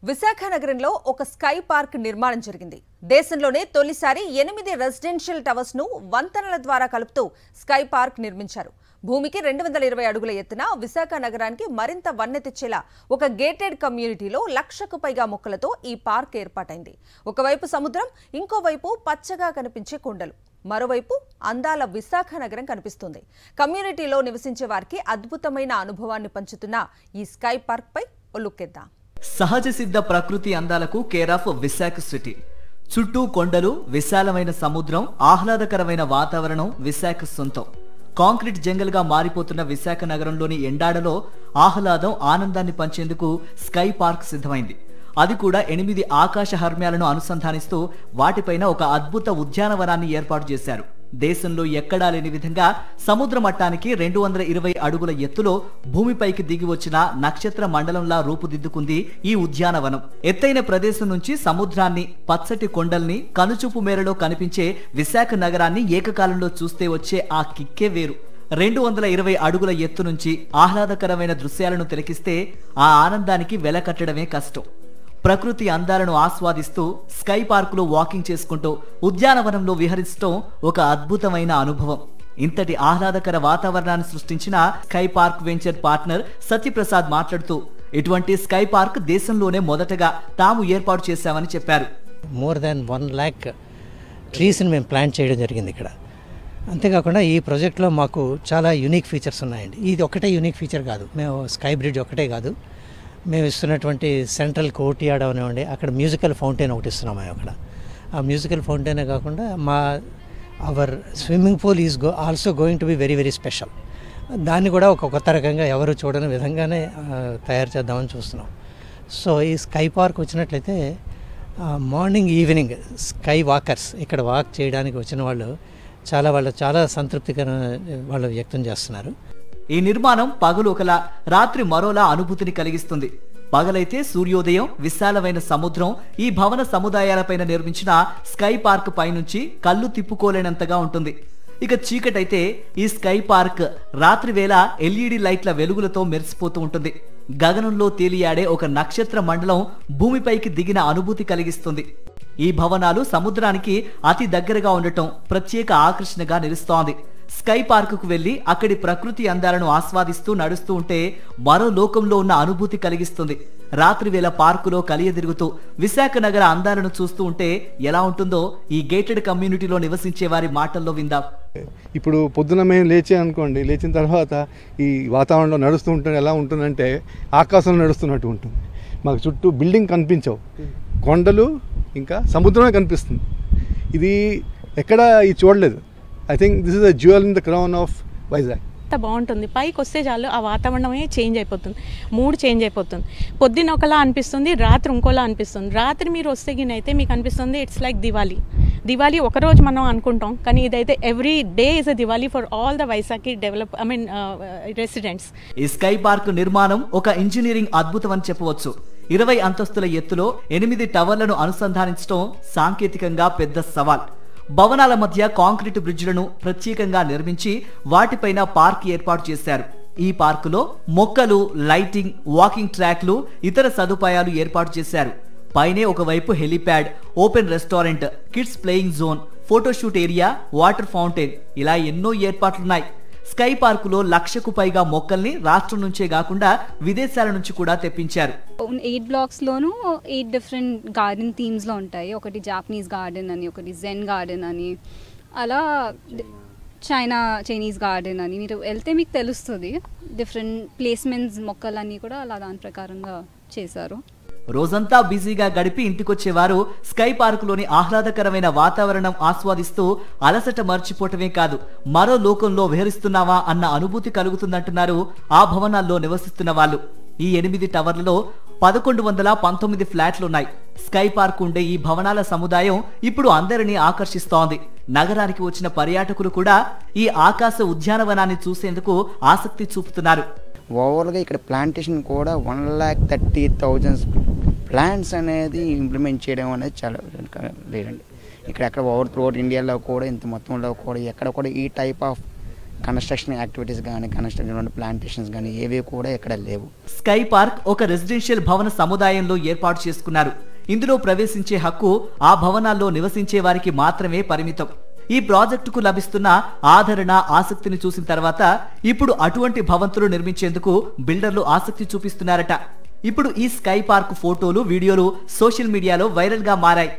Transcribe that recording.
విశాఖ నగరంలో ఒక sky park నిర్మాణం జరిగింది. దేశంలోనే తొలిసారి 8 రెసిడెన్షియల్ టవర్స్ ను వంతెనల ద్వారా కలుపుతూ స్కై పార్క్ నిర్మించారు. భూమికి 220 అడుగుల ఎత్తున విశాఖ నగరానికి మరింత వన్నె తెచ్చేలా ఒక గేటెడ్ కమ్యూనిటీలో 1,00,000కు పైగా మొక్కలతో ఈ పార్క్ ఏర్పాటైంది. ఒకవైపు సముద్రం, ఇంకోవైపు పచ్చగా కనిపించే కొండలు, మరోవైపు అందాల విశాఖ నగరం కనిపిస్తుంది. కమ్యూనిటీలో నివసించే వారికి అద్భుతమైన అనుభవాన్ని పంచుతున్న ఈ స్కై పార్క్ పై లుక్కేద్దాం. సహజ సిద్ధ ప్రకృతి అందాలకు కేర్ ఆఫ్ విశాఖ సిటీ. చుట్టూ కొండలు, విశాలమైన సముద్రం, ఆహ్లాదకరమైన వాతావరణం విశాఖ సొంతం. కాంక్రీట్ జంగల్ గా మారిపోతున్న విశాఖ నగరంలోని ఎండాడలో ఆహ్లాదం, ఆనందాన్ని పంచేందుకు స్కై పార్క్ సిద్ధమైంది. అది కూడా 8 ఆకాశ హర్మ్యాలను అనుసంధానిస్తూ వాటిపైన ఒక అద్భుత ఉద్యానవనాన్ని ఏర్పాటు చేశారు. దేశంలో ఎక్కడా లేని విధంగా సముద్ర మట్టానికి 220 అడుగుల ఎత్తులో భూమిపైకి దిగి వచ్చిన నక్షత్ర మండలంలా రూపుదిద్దుకుంది ఈ ఉద్యానవనం. ఎత్తైన ప్రదేశం నుంచి సముద్రాన్ని, పచ్చటి కొండల్ని, కనుచూపు మేరలో కనిపించే విశాఖ నగరాన్ని ఏకకాలంలో చూస్తే వచ్చే ఆ కిక్కే వేరు. 220 అడుగుల ఎత్తు నుంచి ఆహ్లాదకరమైన దృశ్యాలను తిలకిస్తే ఆ ఆనందానికి వెల కట్టడమే కష్టం. ప్రకృతి అందాలను ఆస్వాదిస్తూ స్కై పార్కులో వాకింగ్ చేసుకుంటూ ఉద్యానవనంలో విహరిస్తూ ఒక అద్భుతమైన అనుభవం. ఇంతటి ఆహ్లాదకర వాతావరణాన్ని సృష్టించిన sky park venture partner Satyaprasad మాట్లాడుతూ ఇటువంటి స్కై పార్క్ దేశంలోనే మొదటగా తాము ఏర్పాటు చేశామని చెప్పారు. మోర్ దాన్ 1 lakh ట్రీస్ని మేము ప్లాంట్ చేయడం జరిగింది ఇక్కడ. అంతేకాకుండా ఈ ప్రాజెక్ట్లో మాకు చాలా యూనిక్ ఫీచర్స్ ఉన్నాయండి. ఇది ఒకటే యూనిక్ ఫీచర్ కాదు, మేము స్కై బ్రిడ్జ్ ఒకటే కాదు, మేము ఇస్తున్నటువంటి సెంట్రల్ కోర్ట్యార్డ్ అవనివ్వండి, అక్కడ మ్యూజికల్ ఫౌంటైన్ ఒకటి ఇస్తున్నాము. అక్కడ ఆ మ్యూజికల్ ఫౌంటైనే కాకుండా our swimming pool is also going to be very very special. దాన్ని కూడా ఒక కొత్త రకంగా ఎవరు చూడని విధంగానే తయారు చేద్దామని చూస్తున్నాం. సో ఈ స్కై పార్క్ వచ్చినట్లయితే మార్నింగ్, ఈవినింగ్ స్కై వాకర్స్ ఇక్కడ వాక్ చేయడానికి వచ్చిన వాళ్ళు చాలా సంతృప్తికరంగా వాళ్ళు వ్యక్తం చేస్తున్నారు. ఈ నిర్మాణం పగలు ఒకలా, రాత్రి మరోలా అనుభూతిని కలిగిస్తుంది. పగలైతే సూర్యోదయం, విశాలమైన సముద్రం, ఈ భవన సముదాయాలపైన నిర్మించిన స్కై పార్క్ పైనుంచి కళ్ళు తిప్పుకోలేనంతగా ఉంటుంది. ఇక చీకటైతే ఈ స్కై పార్క్ రాత్రి వేళ LED లైట్ల వెలుగులతో మెరిసిపోతూ ఉంటుంది. గగనంలో తేలియాడే ఒక నక్షత్ర మండలం భూమిపైకి దిగిన అనుభూతి కలిగిస్తుంది. ఈ భవనాలు సముద్రానికి అతి దగ్గరగా ఉండటం ప్రత్యేక ఆకర్షణగా నిలుస్తోంది. స్కై పార్కుకు వెళ్లి అక్కడి ప్రకృతి అందాలను ఆస్వాదిస్తూ నడుస్తూ ఉంటే మరో లోకంలో ఉన్న అనుభూతి కలిగిస్తుంది. రాత్రి వేళ పార్కులో కలియదిరుగుతూ విశాఖ నగర అందాలను చూస్తూ ఉంటే ఎలా ఉంటుందో ఈ గేటెడ్ కమ్యూనిటీలో నివసించే వారి మాటల్లో విందాం. ఇప్పుడు పొద్దున మేము లేచిన తర్వాత ఈ వాతావరణంలో నడుస్తూ ఉంటే ఎలా ఉంటుందంటే ఆకాశంలో నడుస్తున్నట్టు ఉంటుంది. మాకు చుట్టూ బిల్డింగ్ కనిపించవు, కొండలు ఇంకా సముద్రమే కనిపిస్తుంది. ఇది ఎక్కడ ఇది చూడలేదు. I think this is a jewel in the crown of Vizag. బాగుంటుంది. పైకి వస్తే చాలు ఆ వాతావరణమే చేంజ్ అయిపోతుంది, మూడ్ చేంజ్ అయిపోతుంది. పొద్దున్న ఒకలా అనిపిస్తుంది, రాత్రి ఇంకోలా అనిపిస్తుంది. రాత్రి మీరు వస్తే గినైతే మీకు అనిపిస్తుంది ఇట్స్ లైక్ దివాళీ ఒకరోజు మనం అనుకుంటాం, కానీ ఇదైతే every day is a Diwali for all the Vizag residents. ఈ స్కై పార్క్ నిర్మాణం ఒక ఇంజనీరింగ్ అద్భుతం అని చెప్పవచ్చు. 20 అంతస్తుల ఎత్తులో 8 టవర్లను అనుసంధానించడం సాంకేతికంగా పెద్ద సవాల్. భవనాల మధ్య కాంక్రీట్ బ్రిడ్జ్లను ప్రత్యేకంగా నిర్మించి వాటిపైన పార్క్ ఏర్పాటు చేశారు. ఈ పార్కులో మొక్కలు, లైటింగ్, వాకింగ్ ట్రాక్లు, ఇతర సదుపాయాలు ఏర్పాటు చేశారు. పైనే ఒకవైపు helipad, open restaurant, kids playing zone, photoshoot area, water fountain, ఇలా ఎన్నో ఏర్పాట్లున్నాయి. స్కై పార్కులో 1,00,000కు పైగా మొక్కల్ని రాష్ట్రం నుంచే కాకుండా విదేశాల నుంచి కూడా తెప్పించారు. 8 బ్లాక్స్లోనూ 8 డిఫరెంట్ గార్డెన్ థీమ్స్లో ఉంటాయి. ఒకటి జాపనీస్ గార్డెన్ అని, ఒకటి జెన్ గార్డెన్ అని, అలా చైనీస్ గార్డెన్ అని. మీరు వెళ్తే మీకు తెలుస్తుంది. డిఫరెంట్ ప్లేస్మెంట్స్ మొక్కలన్నీ కూడా అలా దాని ప్రకారంగా చేశారు. రోజంతా బిజీగా గడిపి ఇంటికొచ్చేవారు స్కై పార్కులోని ఆహ్లాదకరమైన వాతావరణం ఆస్వాదిస్తూ అలసట మర్చిపోవటమే కాదు, మరో లోకంలో విహరిస్తున్నావా అన్న అనుభూతి కలుగుతుందంటున్నారు ఆ భవనాల్లో నివసిస్తున్న వాళ్ళు. ఈ 8 టవర్లలో 1119 ఫ్లాట్లున్నాయి. స్కై పార్క్ ఉండే ఈ భవనాల సముదాయం ఇప్పుడు అందరినీ ఆకర్షిస్తోంది. నగరానికి వచ్చిన పర్యాటకులు కూడా ఈ ఆకాశ ఉద్యానవనాన్ని చూసేందుకు ఆసక్తి చూపుతున్నారు. ఓవర్గా ఇక్కడ ప్లాంటేషన్ కూడా 1,30,000 ప్లాంట్స్ అనేది ఇంప్లిమెంట్ చేయడం అనేది చాలా లేదండి. ఇక్కడ ఓవర్ త్రూఅవుట్ ఇండియాలో కూడా ఇంత మొత్తంలో కూడా ఎక్కడ కూడా ఈ టైప్ ఆఫ్ కన్స్ట్రక్షన్ యాక్టివిటీస్ కానీ కన్స్ట్రక్షన్ ప్లాంటేషన్స్ కానీ ఏవి కూడా ఇక్కడ లేవు. స్కై పార్క్ ఒక రెసిడెన్షియల్ భవన సముదాయంలో ఏర్పాటు చేసుకున్నారు. ఇందులో ప్రవేశించే హక్కు ఆ భవనాల్లో నివసించే వారికి మాత్రమే పరిమితం. ఈ ప్రాజెక్టుకు లభిస్తున్న ఆదరణ ఆసక్తిని చూసిన తర్వాత ఇప్పుడు అటువంటి భవంతులు నిర్మించేందుకు బిల్డర్లు ఆసక్తి చూపిస్తున్నారట. ఇప్పుడు ఈ స్కై పార్క్ ఫోటోలు వీడియోలు సోషల్ మీడియాలో వైరల్ గా మారాయి.